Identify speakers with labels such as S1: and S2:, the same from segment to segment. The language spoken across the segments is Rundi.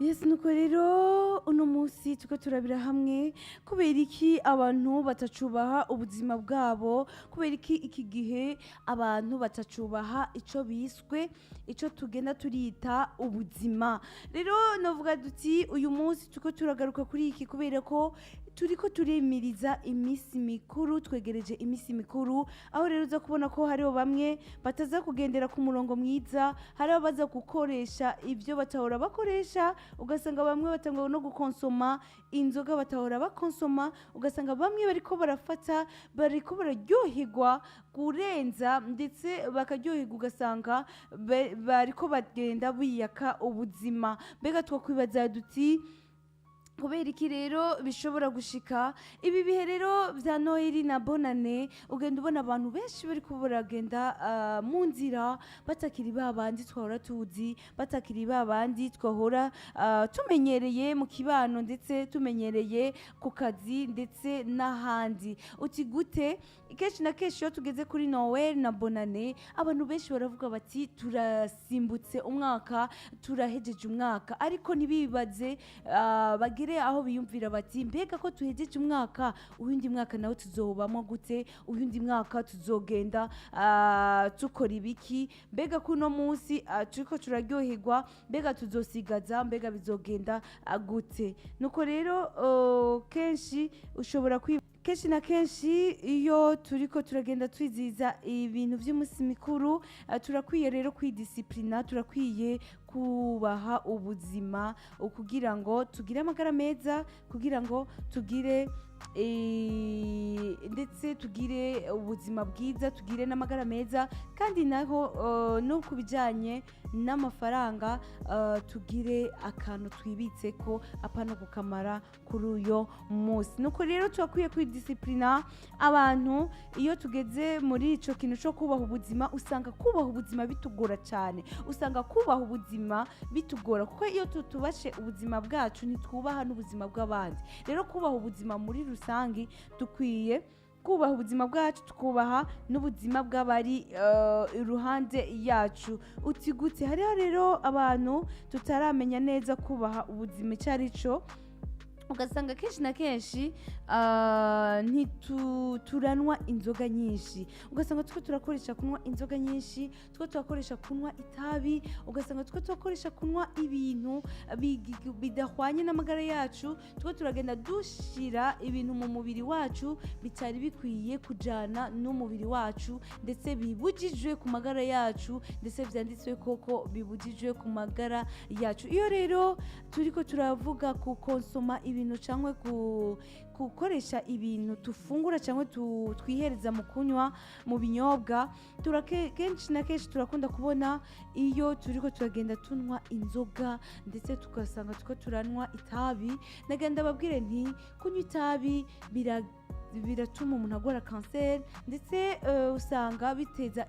S1: Yes, nuko rero uno munsi tuko turabira hamwe kubera iki abantu batacubaha ubuzima bwabo, kubera iki iki gihe abantu batacubaha ico biswe ico tugenda turita ubuzima. Rero novuga duti uyu munsi tuko turagaruka kuri iki kubera ko turiko turimiriza imisi mikuru, twegereje imisi mikuru, aho rero uza kubona ko hariho bamwe bataza kugendera ku murongo mwiza, hariho baza gukoresha ivyo batahora bakoresha, ugasanga bamwe batangwa no gukonsoma inzoga batahora bakonsoma, ugasanga bamwe bariko bararyoherwa kurenza, ndetse bakaryoherwa ugasanga bariko bagenda biyaka ubuzima. Mbega twokwibaza duti kubera iki rero bishobora gushika ibi bihe rero vya Noheli na Bonane, ugenda ubona abantu benshi bariko baragenda mu nzira batakiri babandi twahora tuzi, batakiri babandi twahora tumenyereye mu kibano, ndetse tumenyereye ku kazi ndetse n'ahandi. Uti gute? Kenshi na kenshi iyo tugeze kuri Noel na Bonane, abantu benshi baravuga bati turasimbutse umwaka, turahejeje umwaka, ariko ntibibaze bagire aho biyumvira bati mbega ko tuhejeje umwaka, uyundi mwaka nawe tuzobamwo gute, uyundi mwaka tuzogenda tukora ibiki, mbega ko uno munsi turiko turaryoherwa, mbega tuzosigaza, mbega bizogenda gute. Nuko rero kenshi na kenshi iyo turiko turagenda twizihiza ibintu vy'umunsi mikuru, turakwiye rero kwidisiplina, turakwiye kubaha ubuzima kugira ngo tugire amagara meza, kugira ngo tugire ndetse tugire ubuzima bwiza, tugire n'amagara meza, kandi naho no ku bijyanye n'amafaranga tugire akantu twibitse ko apana gukamara kuri uyo munsi. Nuko rero turakwiye kwidisiplina. Abantu iyo tugeze muri ico kintu cyo kubaha ubuzima, usanga kubaha ubuzima bitugora cyane, usanga kubaha ubuzima bitugora, kuko iyo tutubashe ubuzima bwacu ntitwubaha n'ubuzima bw'abandi. Rero kubaha ubuzima muri rusangi, dukwiye kubaha ubuzima bwacu, tukubaha n'ubuzima bw'abari iruhande yacu. Uti gute? Hariho rero abantu tutaramenya neza kubaha ubuzima icyo ari cyo, ugasanga kenshi na kenshi ntituranwa inzoga nyinshi, ugasanga tuko turakoresha kunywa inzoga nyinshi, tuko turakoresha kunywa itabi, ugasanga tuko turakoresha kunywa ibintu bidahwanye n'amagara yacu, tuko turagenda dushira ibintu mu mubiri wacu bitari bikwiye kujana n'umubiri wacu, ndetse bibujijwe ku magara yacu, ndetse vyanditswe koko bibujijwe ku magara yacu. Iyo rero turiko turavuga ku konsoma ibintu cyangwa gukoresha ibintu tufungura cyangwa twihereza mu kunywa mu binyobwa, kenshi na kenshi turakunda kubona iyo turiko turagenda tunywa inzoga, ndetse tugasanga tuko turanwa itabi. Nagenda babwire nti kunywa itabi biratuma umuntu agwara kanseri, ndetse usanga biteza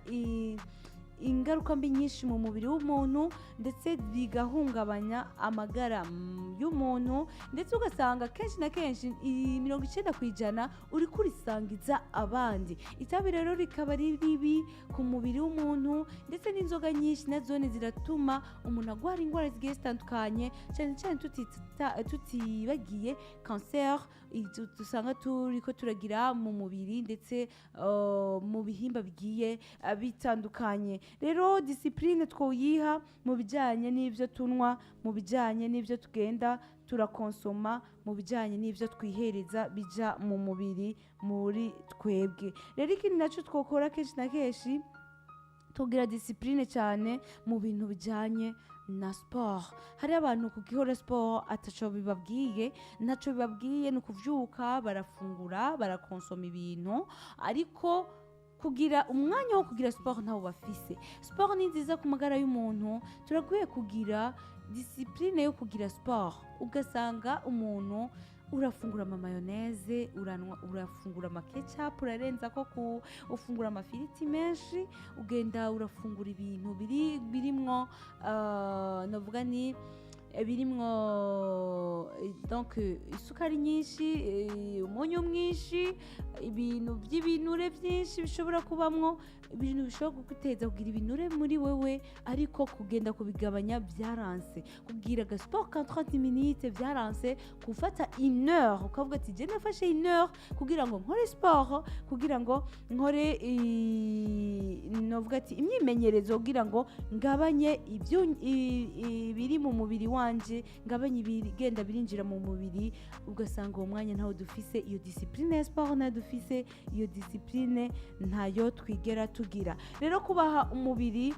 S1: ingaruka mbi nyinshi mu mubiri w'umuntu, ndetse bigahungabanya amagara y'umuntu, ndetse ugasanga kenshi na kenshi 90% uri kurisangiza abandi. Itabi rero rikaba ari ribi ku mubiri w'umuntu, ndetse n'inzoga nyinshi nazone ziratuma umuntu agwara indwara zigiye zitandukanye, cyane cyane tutibagiye cancer dusanga turiko turagira mu mubiri, ndetse mu bihimba bigiye bitandukanye. Rero discipline twoyiha mu bijyanye n'ibyo tunywa, mu bijyanye n'ibyo tugenda turakonsoma, mu bijyanye n'ibyo twihereza bija mu mubiri muri twebwe. Rero ikindi nacyo twokora kenshi na kenshi, tugira discipline cyane mu bintu bijyanye na sport. Hari abantu kugihora sport ataco bibabwiye, naco bibabwiye ni ukuvyuka barafungura, barakonsoma ibintu, ariko kugira umwanya wo kugira sport ntawo bafise. Sport ni nziza ku magara y'umuntu, turakwiye kugira discipline yo kugira sport. Ugasanga umuntu urafungura ama mayonnaise, urafungura ama ketchup, urarenza ko ufungura amafiriti menshi, ugenda urafungura ibintu birimwo navuga ni birimwo donc isukari nyinshi, umunyu mwinshi, ibintu by'ibinure byinshi bishobora kubamwo, ibintu bishobora kuguteza kugira ibinure muri wewe, ariko kugenda kubigabanya byaranse, kugira agasport ka 30 minutes byaranse, gufata 1 heure ukavuga ati je nafashe 1 heure kugira ngo nkore sport, kugira ngo nkore novuga ati imyimenyerezo, kugira ngo ngabanye ibiri mu mubiri wanje, ngabanye ibigenda birinjira mu mubiri. Ugasanga uwo mwanya ntawo dufise, iyo discipline ya sport ntayo dufise, iyo discipline ntayo twigera tugira. Rero kubaha umubiri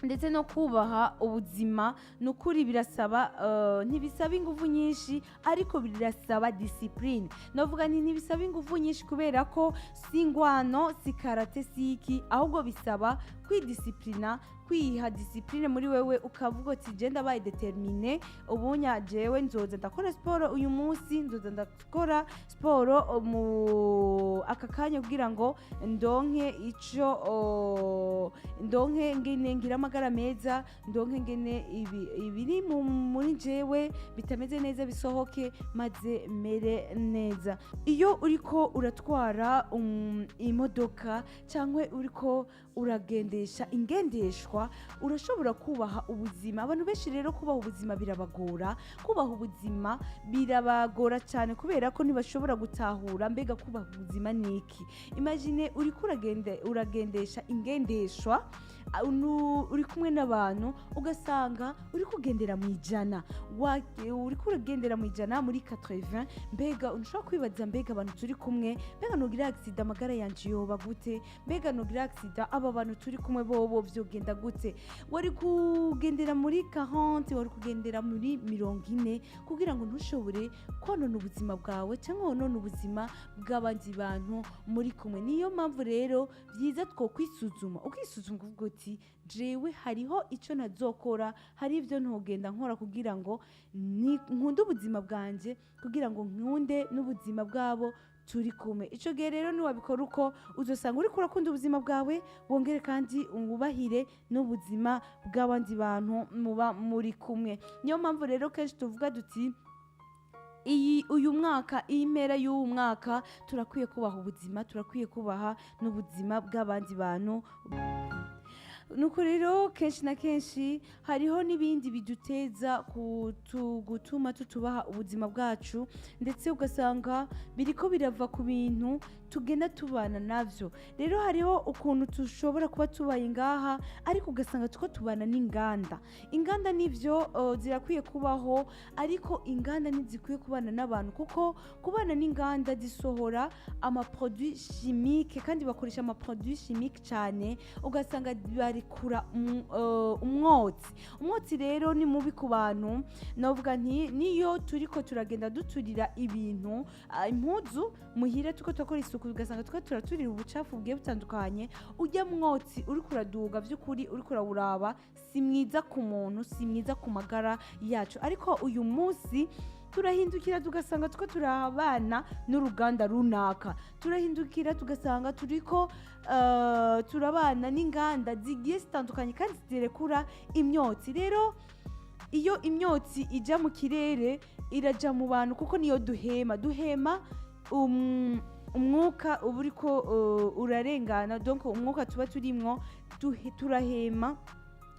S1: ndetse no kubaha ubuzima nukuri birasaba ntibisaba ingufu nyinshi, ariko birasaba discipline. Novuga nti ntibisaba ingufu nyinshi kubera ko si ingwano, si karate, si iki, ahubwo bisaba kwidisciplina, kwiha discipline muri wewe, ukavuga ati je ndabaye determine, ubunya jewe nzoza ndakora sport uyu munsi, nzoza ndakora sport mu aka kanya kugira ngo ndonke ico ndonke ngene ngira amagara meza, ndonke ngene ibiri muri jewe bitameze neza bisohoke, maze mere neza. Iyo uriko uratwara imodoka cyangwa uriko uragendesha ingendeshwa, urashobora kubaha ubuzima. Abantu benshi rero kubaha ubuzima birabagora, kubaha ubuzima birabagora cyane kubera ko ntibashobora gutahura mbega kubaha ubuzima niki. Imagine uriko uragendesha ingendeshwa, uri kumwe n'abantu, ugasanga uri kugendera mu ijana, uri kugendera mu ijana muri 80, mbega ushobora kwibaza mbega abantu turi kumwe, mbega nugira accident amagara yanje yoba gute, mbega nugira accident aba bantu turi kumwe bobo vyogenda gute. Wari kugendera muri 40, wari kugendera muri 40 kugira ngo ntushobore konona ubuzima bwawe cyangwa wonona ubuzima bw'abandi bantu muri kumwe. Niyo mpamvu rero byiza two kwisuzuma, ukisuzuma kuvuga uti jewe hariho icyo ntazokora, hari ibyo ntogenda nkora kugira ngo nkunde ubuzima bwanje, kugira ngo nkunde n'ubuzima bwabo turi kumwe. Ico gihe rero niwabikora uko, uzosanga uri kurakunda ubuzima bwawe, wongere kandi wubahire n'ubuzima bw'abandi bantu muba muri kumwe. Niyo mpamvu rero kenshi tuvuga duti uyu mwaka, iyi mpera y'uyu mwaka, turakwiye kubaha ubuzima, turakwiye kubaha n'ubuzima bw'abandi bantu. Nuko rero kenshi na kenshi hariho n'ibindi biduteza gutuma tutubaha ubuzima bwacu, ndetse ugasanga biriko birava ku bintu tugenda tubana navyo. Rero hariho ukuntu tushobora kuba tubaye ngaha, ariko ugasanga tuko tubana n'inganda. Inganda nivyo zirakwiye kubaho, ariko inganda ntizikwiye kubana n'abantu, kuko kubana n'inganda zisohora amaproduits chimiques, kandi bakoresha amaproduits chimiques cyane, ugasanga barikura umwotsi rero ni mubi ku bantu. Navuga nti niyo turiko turagenda duturira ibintu, impuzu muhira tuko tukora isuku, ugasanga tuko turaturira ubucafu bwiye butandukanye, ujya mwotsi uri kuraduga by'ukuri, uri kurawuraba, si mwiza ku muntu, si mwiza ku magara yacu. Ariko uyu munsi turahindukira tugasanga tuko turabana n'uruganda runaka, turahindukira tugasanga turiko turabana n'inganda zigiye zitandukanye kandi zirekura imyotsi. Rero iyo imyotsi ijya mu kirere iraja mu bantu, kuko niyo duhema umwuka uba uriko urarengana, donc umwuka tuba turimwo turahema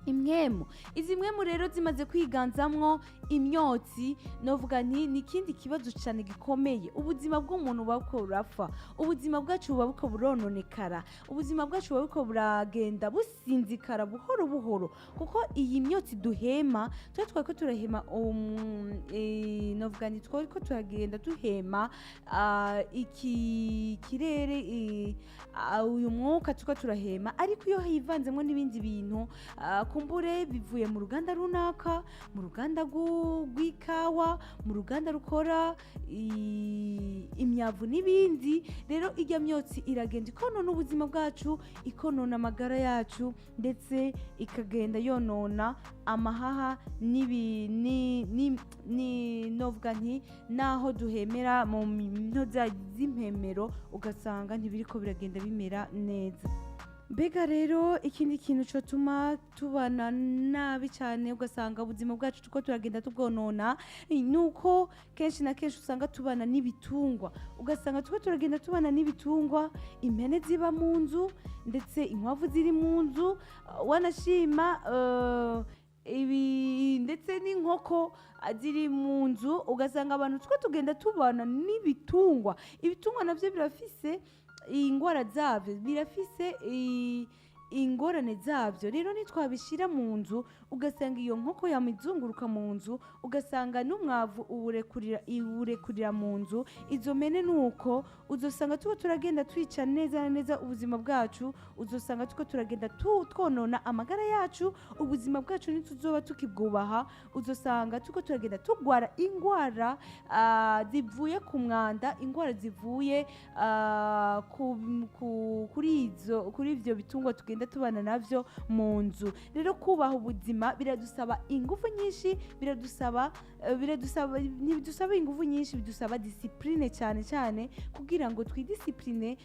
S1: imwemu. Izi mwemu rero zimaze kwiganzamwo imyotsi, novuga nti ni ikindi kibazo cyane gikomeye. Ubuzima bw'umuntu buba buko burapfa, ubuzima bwacu buba buko burononekara, ubuzima bwacu buba buko buragenda businzikara buhoro buhoro, kuko iyi myotsi duhema, twako turahema novuga nti twako turagenda duhema iki kirere, uyu mwuka tuko turahema, ariko iyo hivanzemwo n'ibindi bintu kumbure bivuye mu ruganda runaka, mu ruganda rw'ikawa, mu ruganda rukora imyavu n'ibindi, rero ijya myotsi iragenda ikonona ubuzima bwacu, ikonona amagara yacu, ndetse ikagenda yonona amahaha novuga nti naho duhemera mu ntoza z'impemero, ugasanga ntibiriko biragenda bimera neza. mbega rero ikindi kintu cyotuma tubana nabi cyane ugasanga ubuzima bwacu tuko turagenda tubwonona nuko kenshi na kenshi usanga tubana n'ibitungwa ugasanga tuko turagenda tubana n'ibitungwa impene ziba mu nzu ndetse inkwavu ziri mu nzu wanashima ibi ndetse n'inkoko ziri mu nzu ugasanga abantu tuko tugenda tubana n'ibitungwa ibitungwa navyo birafise ingwara zabyo birafise ingorane zabyo rero nitwabishira mu nzu ugasanga iyo nkoko yamizunguruka mu nzu ugasanga n'umwavu uwurekurira mu nzu izo mene nuko uzosanga tuko turagenda twica neza na neza ubuzima bwacu uzosanga tuko turagenda twonona amagara yacu ubuzima bwacu ntituzoba tukibwubaha uzosanga tuko turagenda tugwara ingwara zivuye ku mwanda ingwara zivuye kuri ivyo bitungwa tugenda tubana navyo mu nzu rero kubaha ubuzima biradusaba ingufu nyinshi biradusaba ingufu nyinshi bidusaba discipline cyane cyane kugira ngo twidiscipline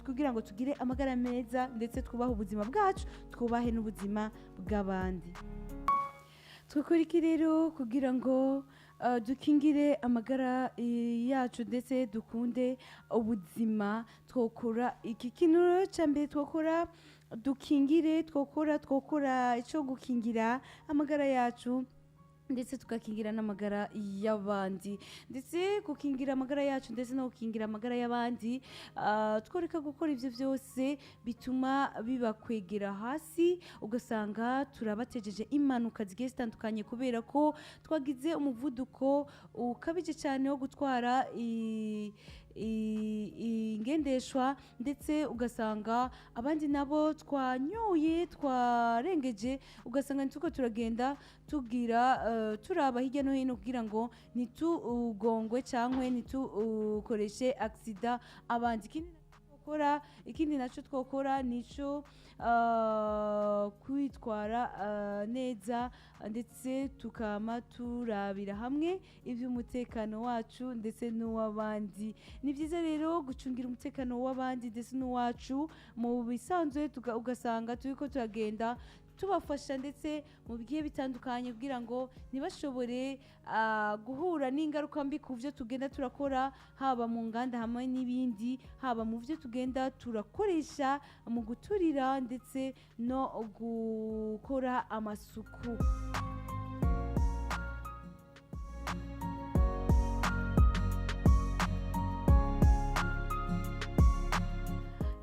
S1: kugira ngo tugire amagara meza ndetse twubahe ubuzima bwacu twubahe n'ubuzima bw'abandi twakora iki rero kugira ngo dukingire amagara yacu ndetse dukunde ubuzima twokora iki kintu cya mbere twokora dukingire twokora icyo gukingira amagara yacu ndetse tugakingira n'amagara y'abandi ndetse gukingira amagara yacu ndetse no gukingira amagara y'abandi tworeka gukora ivyo byose bituma bibakwegera hasi ugasanga turabatejeje impanuka zigiye zitandukanye kubera ko twagize umuvuduko ukabije cyane wo gutwara ingendeshwa ndetse ugasanga abandi nabo twanyoye twarengeje ugasanga nituko turagenda tugira turaba hirya no hino kugira ngo ntitugongwe cyangwa ntitukoreshe aksida abandi ikindi nacyo twokora nico kwitwara neza ndetse tukama turabira hamwe iby'umutekano wacu ndetse n'uw'abandi ni byiza rero gucungira umutekano w'abandi ndetse n'uwacu mu bisanzwe ugasanga turiko turagenda tubafasha ndetse mu bigiye bitandukanye kugira ngo ntibashobore guhura n'ingaruka mbi ku byo tugenda turakora haba mu nganda hamwe n'ibindi haba mu byo tugenda turakoresha mu guturira ndetse no gukora amasuku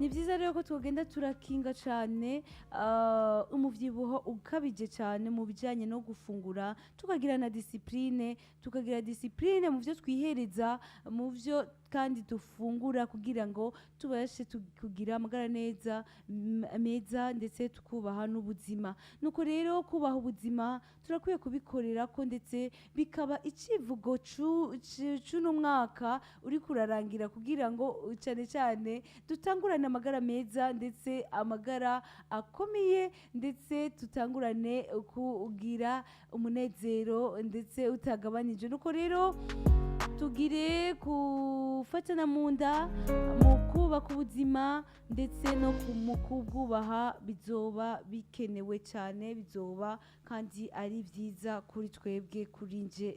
S1: ni byiza rero ko tugenda turakinga cyane umubyibuho ukabije cyane mu bijyanye no gufungura tukagira discipline mu byo twihereza mu byo kandi dufungura kugira ngo tubashe kugira amagara meza ndetse tukubaha n'ubuzima nuko rero kubaha ubuzima turakwiye kubikorera ko ndetse bikaba icivugo c'uno mwaka uri kurarangira kugira ngo cyane cyane dutangurane amagara meza ndetse amagara akomeye ndetse tutangurane kugira umunezero ndetse utagabanije nuko rero tugire gufatana mu nda mu kubaka ubuzima ndetse no mu kubwubaha bizoba bikenewe cyane bizoba kandi ari byiza kuri twebwe kuri nje